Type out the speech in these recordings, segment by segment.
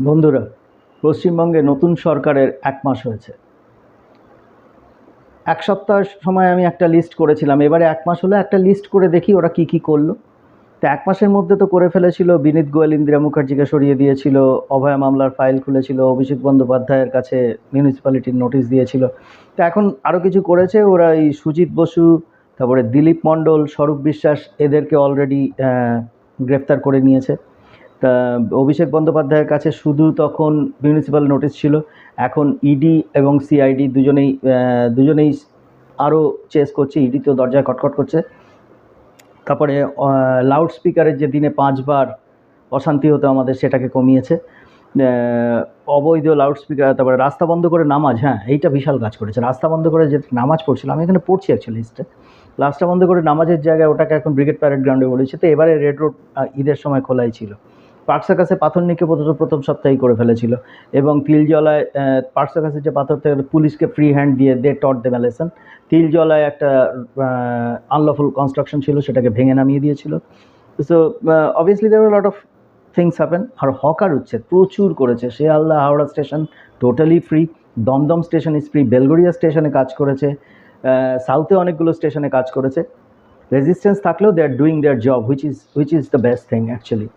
বন্ধুরা, পশ্চিমবঙ্গে নতুন সরকারের ১ মাস হয়েছে। ১ সপ্তাহ সময় আমি একটা লিস্ট করেছিলাম। এবারে ১ মাস হলো, একটা লিস্ট করে দেখি ওরা কী কী করলো। তো ১ মাসের মধ্যে তো করে ফেলেছিল, বিনীত গোয়েল ইন্দিরা মুখার্জিকে সরিয়ে দিয়েছিল, অভয়া মামলার ফাইল খুলেছিল, অভিষেক বন্দ্যোপাধ্যায়ের কাছে মিউনিসিপ্যালিটির নোটিশ দিয়েছিল। তো এখন আরও কিছু করেছে ওরা, এই সুজিত বসু, তারপরে দিলীপ মণ্ডল, স্বরূপ বিশ্বাস, এদেরকে অলরেডি গ্রেফতার করে নিয়েছে। তা অভিষেক বন্দ্যোপাধ্যায়ের কাছে শুধু তখন মিউনিসিপ্যাল নোটিশ ছিল, এখন ইডি এবং সিআইডি দুজনেই আরও চেস করছে। ইডি তো দরজায় খটখট করছে। তারপরে লাউড স্পিকারের যে দিনে 5 বার অশান্তি হতো আমাদের, সেটাকে কমিয়েছে। অবৈধ লাউড স্পিকার, তারপরে রাস্তা বন্ধ করে নামাজ, হ্যাঁ এইটা বিশাল কাজ করেছে। রাস্তা বন্ধ করে যে নামাজ পড়ছিল, আমি এখানে পড়ছি অ্যাকচুয়ালি লিস্টে, রাস্তা বন্ধ করে নামাজের জায়গায় ওটাকে এখন ব্রিগেড প্যারেড গ্রাউন্ডে বলেছে। তো এবারে রেড রোড ঈদের সময় খোলাই ছিল। পার্ক সার্কাসে পাথর নিক্ষেপ প্রথম সপ্তাহেই করে ফেলেছিল, এবং তিলজলায় পার্ক সার্কাসের যে পাথর থেকে পুলিশকে ফ্রি হ্যান্ড দিয়ে দে টট দ্য লেসন। তিলজলায় একটা আনলফুল কনস্ট্রাকশন ছিল, সেটাকে ভেঙে নামিয়ে দিয়েছিল। So obviously there R lot of things happen. R hawker উচ্ছেদ প্রচুর করেছে। Sealdah Howrah station totally free, Dumdum station is free, Belgharia স্টেশনে কাজ করেছে, সাউথে অনেকগুলো স্টেশনে কাজ করেছে। রেজিস্ট্যান্স থাকলেও they are doing their job, which is the best thing actually.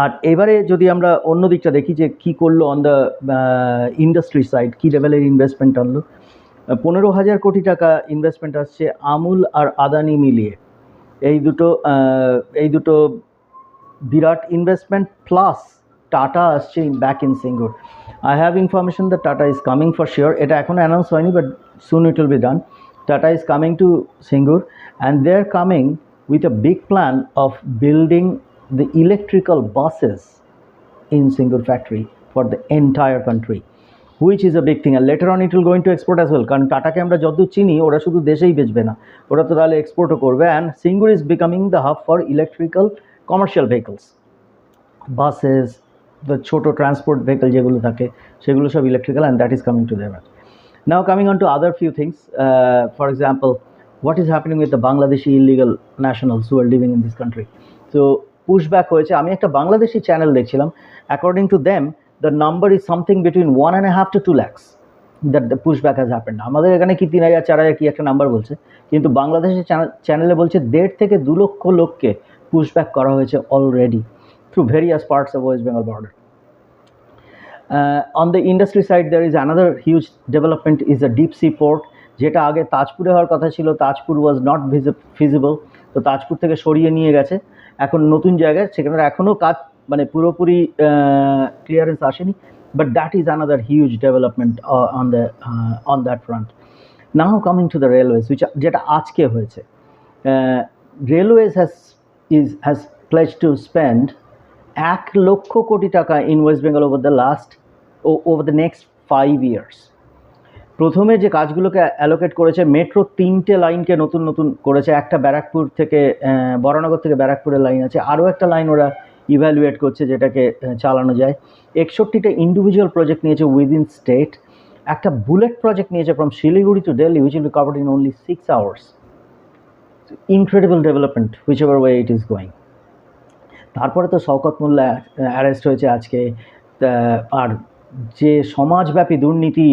আর এবারে যদি আমরা অন্য দিকটা দেখি যে কী করলো অন দ্য ইন্ডাস্ট্রি সাইড, কী লেভেলের ইনভেস্টমেন্ট আনলো। 15,000 কোটি টাকা ইনভেস্টমেন্ট আসছে আমুল আর আদানি মিলিয়ে। এই দুটো বিরাট ইনভেস্টমেন্ট, প্লাস টাটা আসছে back in Singur. I have information that Tata is coming for sure. এটা এখনও অ্যানাউন্স হয়নি, but soon it will be done. Tata is coming to Singur, and they are coming with a big plan of building the electrical buses in Singur factory for the entire country, which is a big thing, and later on it will go into export as well. কারণ টাটাকে আমরা যতদূর চিনি ওরা শুধু দেশেই বেচবে না, ওরা তো তাহলে এক্সপোর্টও করবে। And Singur is becoming the hub for electrical commercial vehicles, buses, the ছোটো ট্রান্সপোর্ট ভেহিকল যেগুলো থাকে সেগুলো সব electrical, and that is coming to their. Now coming on to other few things, for example, what is happening with the Bangladeshi illegal nationals who are living in this country? So pushback হয়েছে। আমি একটা Bangladeshi channel দেখছিলাম, according to them the number is something between 1.5 to 2 lakhs that the pushback has happened. আমাদের এখানে কি 3,000 4,000 কি একটা number বলছে, কিন্তু বাংলাদেশের চ্যানেলে বলছে 1.5 থেকে 2 লক্ষ লোককে পুশব্যাক করা হয়েছে already through various parts of West Bengal border. On the industry side, there is another huge development is a deep sea port, যেটা আগে তাজপুরে হওয়ার কথা ছিল। তাজপুর ওয়াজ নট ফিজিবল, তো তাজপুর থেকে সরিয়ে নিয়ে গেছে এখন নতুন জায়গায়, সেখানে এখনও কাজ মানে পুরোপুরি ক্লিয়ারেন্স আসেনি, but that is another huge development on that front. Now coming to the railways, যেটা আজকে হয়েছে। Railways has pledge to spend 1 লক্ষ কোটি টাকা in West Bengal over the next 5 years। প্রথমে যে কাজগুলোকে অ্যালোকেট করেছে, মেট্রো 3টে লাইনকে নতুন করেছে। একটা ব্যারাকপুর থেকে বরানগর থেকে ব্যারাকপুরের লাইন আছে, আরও একটা লাইন ওরা ইভ্যালুয়েট করছে যেটাকে চালানো যায়। 61টা ইন্ডিভিজুয়াল প্রজেক্ট নিয়েছে উইদিন স্টেট। একটা বুলেট প্রজেক্ট নিয়েছে from Siliguri to Delhi, which will be covered in only 6 hours। Incredible development which ever way it is going. তারপরে তো শওকত মোল্লা অ্যারেস্ট হয়েছে আজকে। আর যে সমাজব্যাপী দুর্নীতি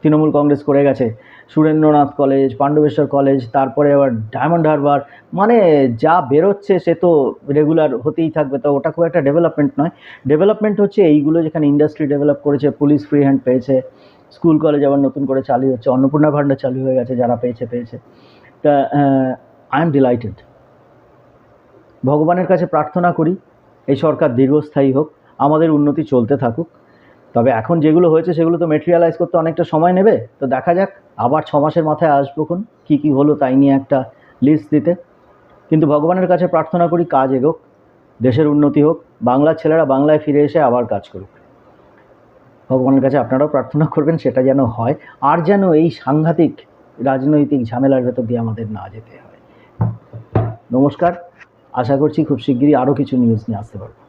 তৃণমূল কংগ্রেস করে গেছে, সুরেন্দ্রনাথ কলেজ, পাণ্ডবেশ্বর কলেজ, তারপরে আবার ডায়মন্ড হারবার, মানে যা বেরোচ্ছে সে তো রেগুলার হতেই থাকবে। তো ওটা খুব একটা ডেভেলপমেন্ট নয়। ডেভেলপমেন্ট হচ্ছে এইগুলো, যেখানে ইন্ডাস্ট্রি ডেভেলপ করেছে, পুলিশ ফ্রি হ্যান্ড পেয়েছে, স্কুল কলেজ আবার নতুন করে চালু হচ্ছে, অন্নপূর্ণা ভাণ্ডার চালু হয়ে গেছে, যারা পেয়েছে। তা আই এম ডিলাইটেড। ভগবানের কাছে প্রার্থনা করি এই সরকার দীর্ঘস্থায়ী হোক, আমাদের উন্নতি চলতে থাকুক। তবে এখন যেগুলো হয়েছে সেগুলো তো মেটেরিয়ালাইজ করতে অনেকটা সময় নেবে। তো দেখা যাক, আবার 6 মাসের মাথায় আসবো কী কী হলো তাই নিয়ে একটা লিস্ট দিতে। কিন্তু ভগবানের কাছে প্রার্থনা করি কাজ এগোক, দেশের উন্নতি হোক, বাংলার ছেলেরা বাংলায় ফিরে এসে আবার কাজ করুক। ভগবানের কাছে আপনারাও প্রার্থনা করবেন সেটা যেন হয়, আর যেন এই সাংঘাতিক রাজনৈতিক ঝামেলার ভেতর দিয়ে আমাদের না যেতে হয়। নমস্কার, আশা করছি খুব শিগগিরই আরও কিছু নিউজ নিয়ে আসতে পারবো।